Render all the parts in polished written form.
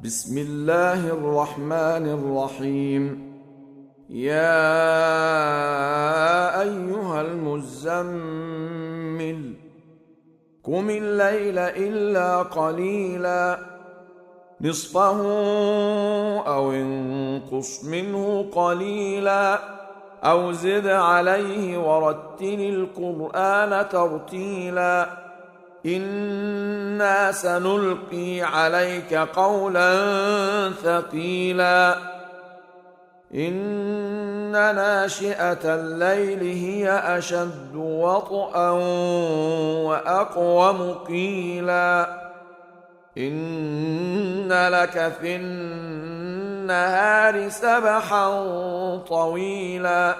بسم الله الرحمن الرحيم. يا أيها المزمل قم الليل إلا قليلا نصفه أو انقص منه قليلا أو زد عليه ورتل القرآن ترتيلا إنا سنلقي عليك قولا ثقيلا إن ناشئة الليل هي أشد وطئا وأقوم قيلا إن لك في النهار سبحا طويلا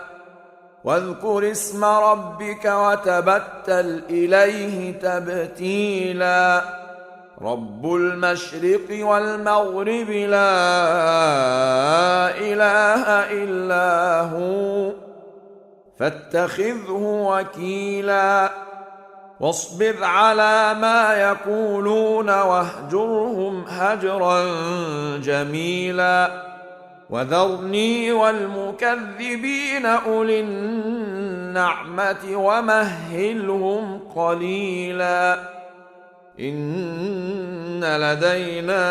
واذكر اسم ربك وتبتل إليه تبتيلا رب المشرق والمغرب لا إله إلا هو فاتخذه وكيلا واصبر على ما يقولون واهجرهم هجرا جميلا وذرني والمكذبين أولي النعمة ومهلهم قليلا إن لدينا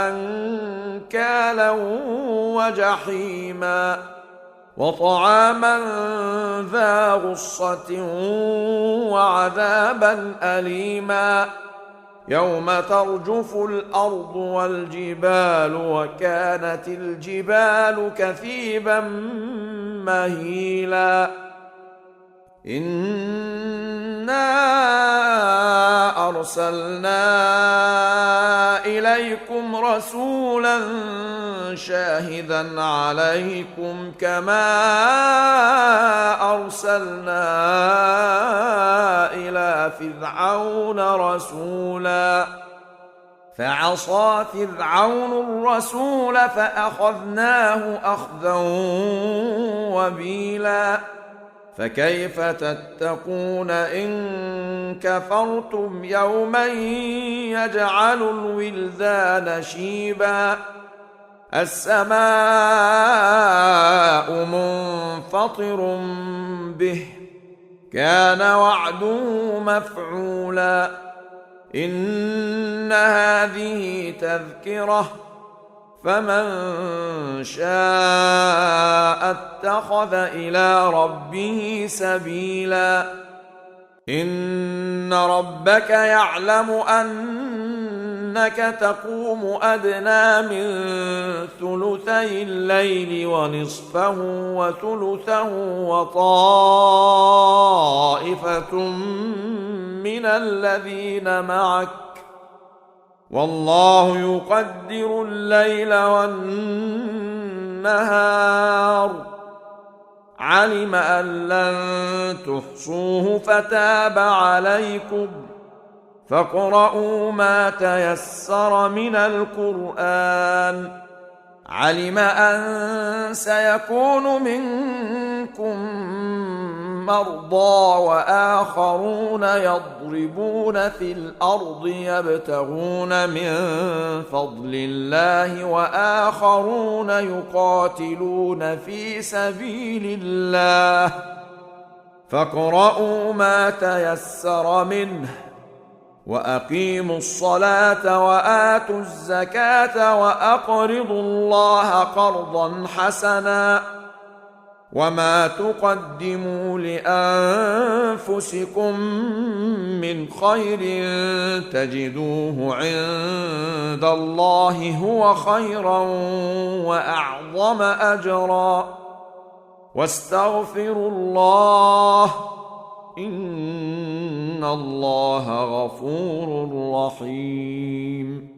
أنكالا وجحيما وطعاما ذا غصة وعذابا أليما يوم ترجف الأرض والجبال وكانت الجبال كثيبا مهيلا إنا أرسلنا إليكم رسولا شاهدا عليكم كما أرسلنا إلى فرعون رسولا فعصى فرعون الرسول فأخذناه أخذا وبيلا فكيف تتقون إن كفرتم يوما يجعل الولدان شيبا السماء منفطر به كان وعده مفعولا إن هذه تذكرة فمن شاء اتخذ إلى ربه سبيلا إن ربك يعلم أنك تقوم أدنى من ثلثي الليل ونصفه وثلثه وطائفة من الذين معك والله يقدر الليل والنهار علم أن لن تحصوه فتاب عليكم فاقرؤوا ما تيسر من القرآن علم أن سيكون منكم مرضى وآخرون يضربون في الأرض يبتغون من فضل الله وآخرون يقاتلون في سبيل الله فاقرؤوا ما تيسر منه وأقيموا الصلاة وآتوا الزكاة وأقرضوا الله قرضا حسنا وما تقدموا لأنفسكم من خير تجدوه عند الله هو خيرا وأعظم أجرا واستغفروا الله إن الله غفور رحيم.